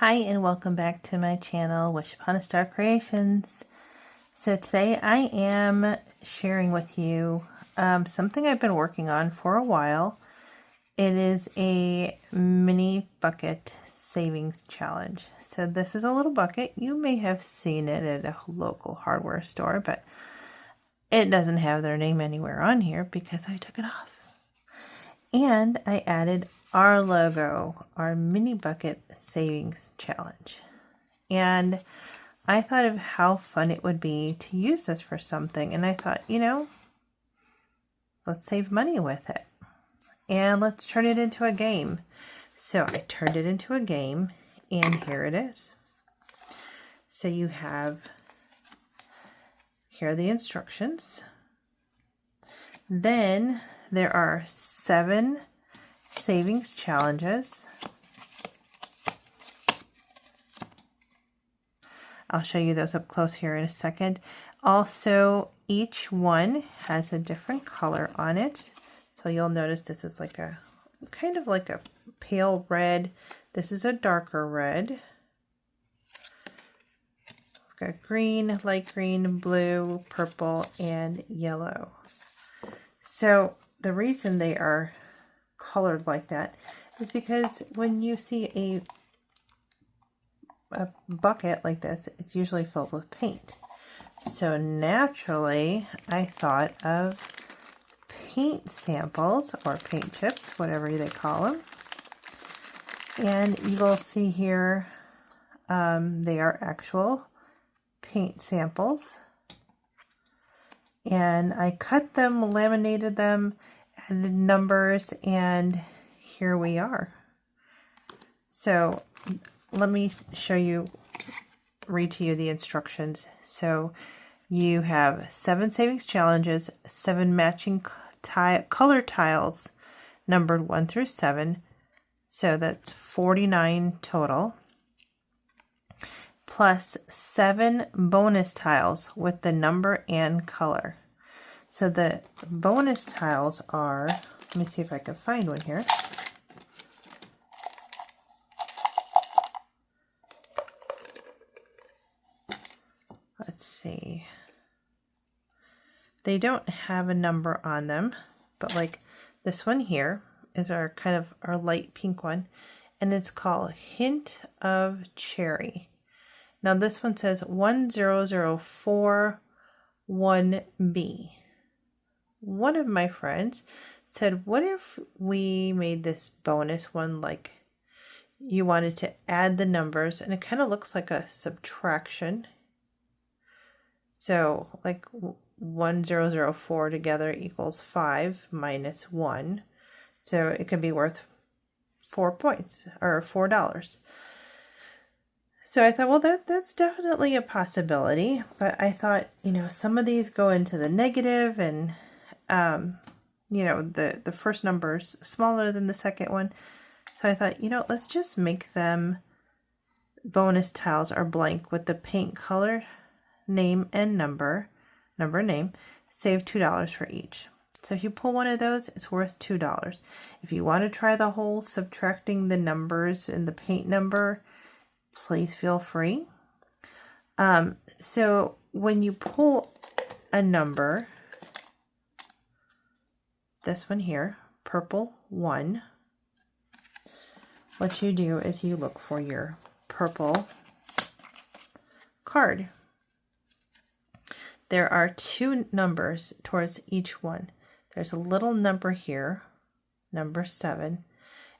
Hi and welcome back to my channel, Wish Upon a Star Creations. So today I am sharing with you something I've been working on for a while. It is a mini bucket savings challenge. So this is a little bucket. You may have seen it at a local hardware store, but it doesn't have their name anywhere on here because I took it off. And I added our logo, our mini bucket savings challenge. And I thought of how fun it would be to use this for something. And I thought, let's save money with it. And let's turn it into a game. So I turned it into a game, and here it is. So you have, here are the instructions. Then there are 7 savings challenges. I'll show you those up close here in a second. Also, each one has a different color on it. So you'll notice this is like a kind of like a pale red. This is a darker red. We've got green, light green, blue, purple, and yellow. So the reason they are colored like that is because when you see a bucket like this, it's usually filled with paint. So naturally, I thought of paint samples or paint chips, whatever they call them. And you will see here, they are actual paint samples. And I cut them, laminated them, added numbers, and here we are. So let me show you, read to you the instructions. So you have 7 savings challenges, 7 matching color tiles numbered 1 through 7. So that's 49 total. Plus 7 bonus tiles with the number and color. So the bonus tiles are, let me see if I can find one here. Let's see. They don't have a number on them, but like this one here is our kind of our light pink one, and it's called Hint of Cherry. Now this one says 10041B. One of my friends said, what if we made this bonus one like you wanted to add the numbers, and it kind of looks like a subtraction. So like 1004 together equals 5 minus 1. So it can be worth 4 points or $4. So I thought, well, that's definitely a possibility. But I thought, some of these go into the negative, and, the first number's smaller than the second one. So I thought, let's just make them bonus tiles are blank with the paint color, name, and number name. Save $2 for each. So if you pull one of those, it's worth $2. If you want to try the whole subtracting the numbers and the paint number, please feel free. So when you pull a number, this one here, purple 1, what you do is you look for your purple card. There are 2 numbers towards each one. There's a little number here, number 7.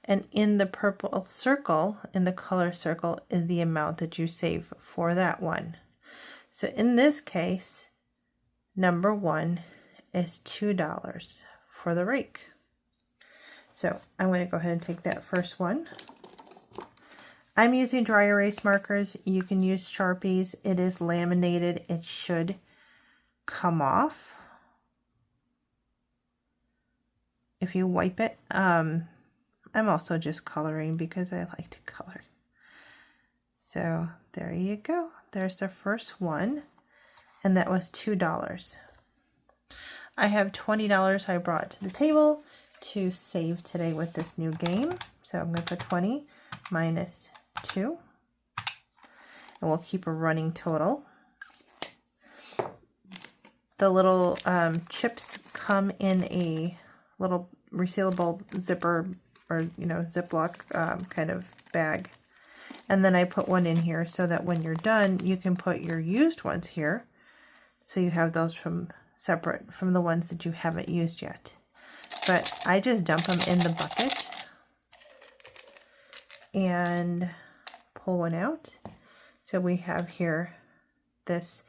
And in the purple circle, in the color circle, is the amount that you save for that one. So in this case, number 1 is $2 for the rake. So I'm going to go ahead and take that first one. I'm using dry erase markers. You can use Sharpies. It is laminated. It should come off if you wipe it. I'm also just coloring because I like to color. So there you go. There's the first one, and that was $2. I have $20 I brought to the table to save today with this new game. So I'm going to put 20 minus 2. and we'll keep a running total. The little chips come in a little resealable zipper or, Ziploc kind of bag. And then I put one in here so that when you're done, you can put your used ones here. So you have those separate from the ones that you haven't used yet. But I just dump them in the bucket and pull one out. So we have here this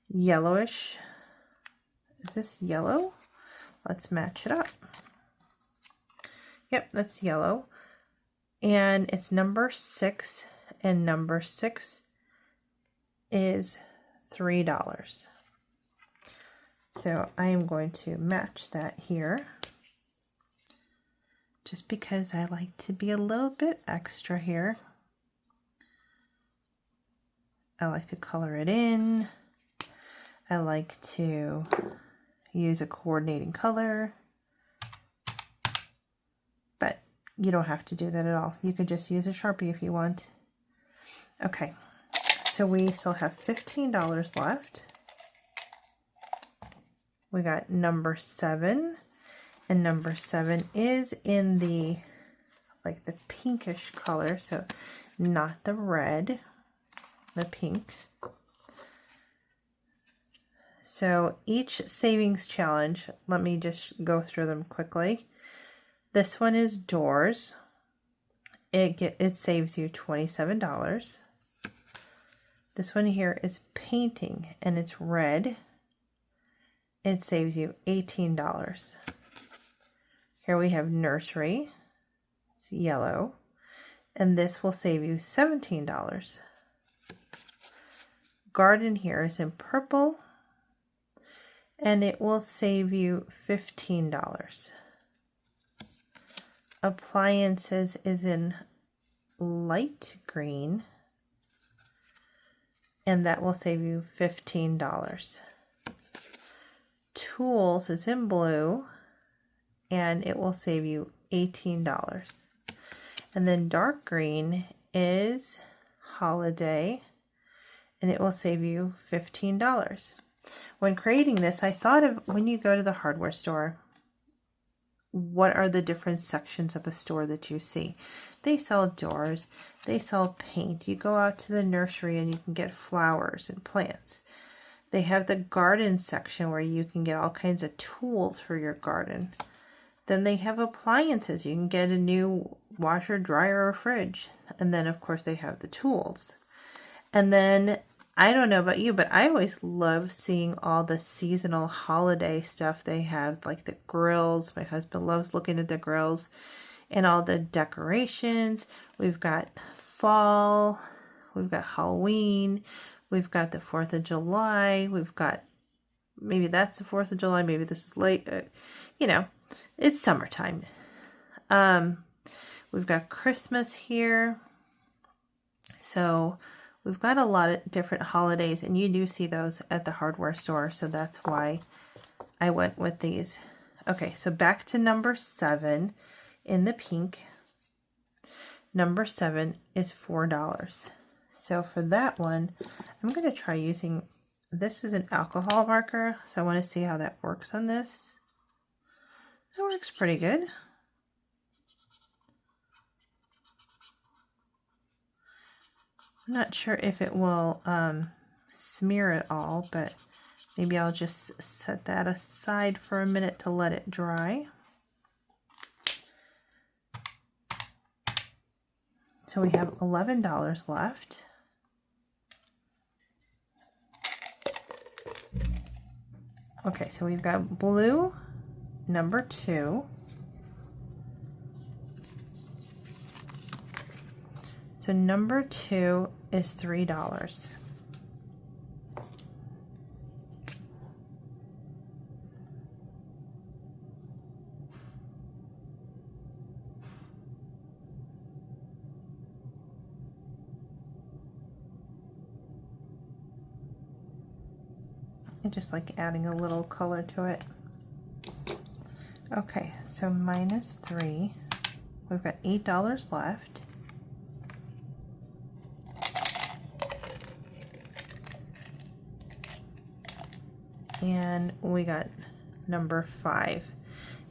yellowish. Is this yellow? Let's match it up. Yep, that's yellow. And it's number 6, and number 6 is $3. So I am going to match that here, just because I like to be a little bit extra here. I like to color it in. I like to use a coordinating color, but you don't have to do that at all. You could just use a Sharpie if you want. Okay, so we still have $15 left. We got number 7, and number 7 is in the pinkish color, so not the red, the pink. So each savings challenge, let me just go through them quickly. This one is doors. It saves you $27. This one here is painting, and it's red. It saves you $18. Here we have nursery. It's yellow, and this will save you $17. Garden here is in purple, and it will save you $15. Appliances is in light green, and that will save you $15. Tools is in blue, and it will save you $18. And then dark green is holiday, and it will save you $15. When creating this, I thought of when you go to the hardware store, what are the different sections of the store that you see? They sell doors, they sell paint. You go out to the nursery and you can get flowers and plants. They have the garden section where you can get all kinds of tools for your garden. Then they have appliances. You can get a new washer, dryer, or fridge. And then, of course, they have the tools. And then, I don't know about you, but I always love seeing all the seasonal holiday stuff they have, like the grills. My husband loves looking at the grills and all the decorations. We've got fall, we've got Halloween, we've got the 4th of July, we've got, maybe that's the 4th of July, maybe this is late, it's summertime. We've got Christmas here. So we've got a lot of different holidays, and you do see those at the hardware store, so that's why I went with these. Okay, so back to number 7 in the pink. Number 7 is $4. So for that one, I'm going to try using, this is an alcohol marker, so I want to see how that works on this. That works pretty good. I'm not sure if it will smear it all, but maybe I'll just set that aside for a minute to let it dry. So we have $11 left. Okay, so we've got blue, number 2. So number 2 is $3. I just like adding a little color to it. Okay, so minus 3. We've got $8 left. and we got number 5.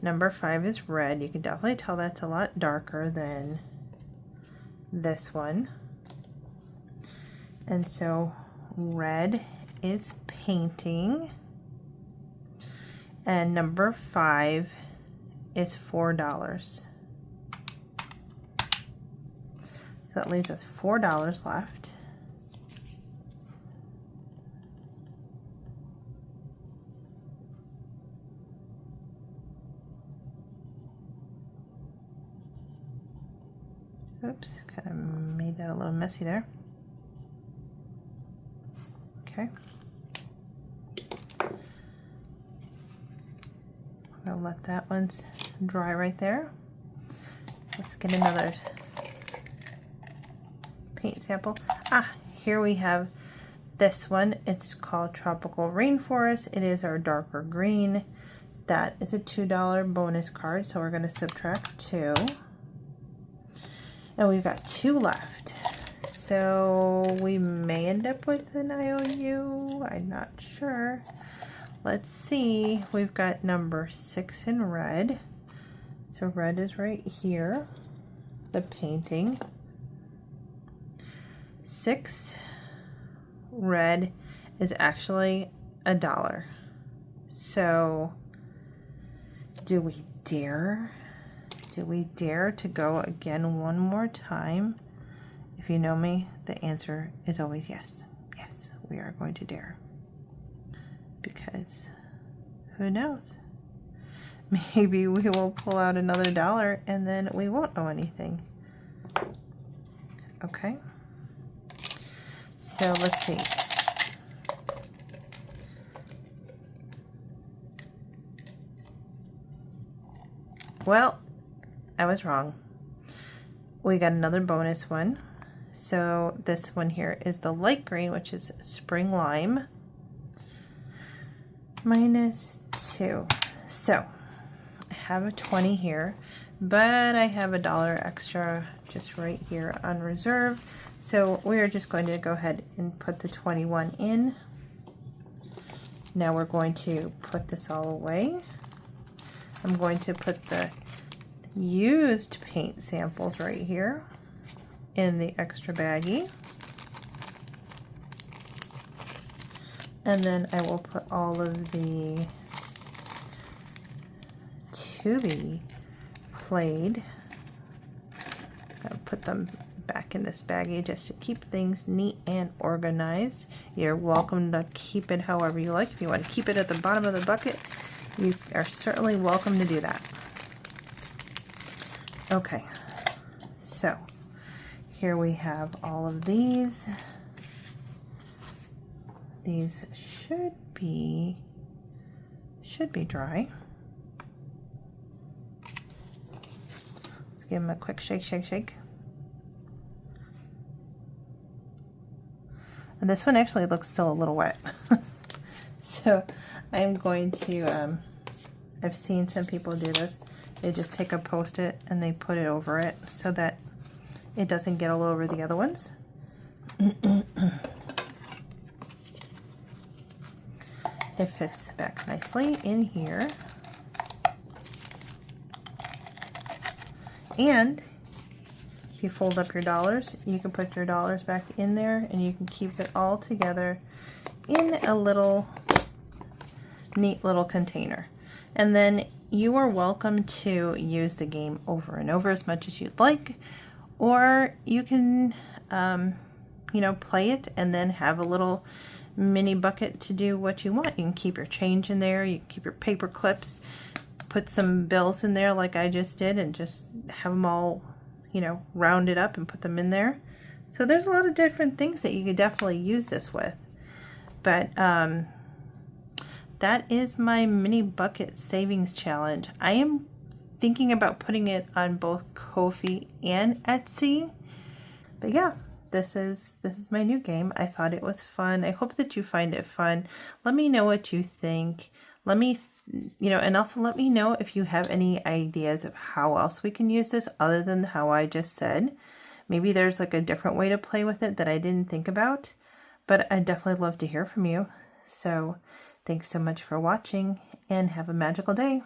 Number 5 is red. You can definitely tell that's a lot darker than this one. And so red is painting. And number 5 is $4. So that leaves us $4 left. Oops, kind of made that a little messy there. Okay. I'll let that one dry right there. Let's get another paint sample. Here we have this one. It's called Tropical Rainforest. It is our darker green. That is a $2 bonus card, so we're going to subtract 2. And we've got 2 left. So we may end up with an IOU. I'm not sure. Let's see. We've got number 6 in red. So red is right here. The painting. 6 red is actually $1. So do we dare? Do we dare to go again one more time? If you know me, the answer is always yes. Yes, we are going to dare. Because who knows? Maybe we will pull out another $1 and then we won't owe anything. Okay. So let's see. Well, I was wrong. We got another bonus one. So this one here is the light green, which is Spring Lime. -2. So I have a 20 here, but I have $1 extra just right here on reserve. So we are just going to go ahead and put the 21 in. Now we're going to put this all away. I'm going to put the used paint samples right here in the extra baggie. And then I will put all of the to be played. I'll put them back in this baggie just to keep things neat and organized. You're welcome to keep it however you like. If you want to keep it at the bottom of the bucket, you are certainly welcome to do that. Okay, so here we have all of these. These should be dry. Let's give them a quick shake, shake, shake. And this one actually looks still a little wet. So I'm going to, I've seen some people do this. They just take a Post-it and they put it over it so that it doesn't get all over the other ones. It fits back nicely in here. And if you fold up your dollars, you can put your dollars back in there and you can keep it all together in a little neat little container. And then you are welcome to use the game over and over as much as you'd like, or you can you know, play it and then have a little mini bucket to do what you want. You can keep your change in there, you can keep your paper clips, put some bills in there like I just did, and just have them all, you know, rounded up and put them in there. So there's a lot of different things that you could definitely use this with. But that is my mini bucket savings challenge. I am thinking about putting it on both Ko-fi and Etsy. But yeah, this is my new game. I thought it was fun. I hope that you find it fun. Let me know what you think. Let me, you know, and also let me know if you have any ideas of how else we can use this other than how I just said. Maybe there's like a different way to play with it that I didn't think about, but I'd definitely love to hear from you. So Thanks so much for watching and have a magical day.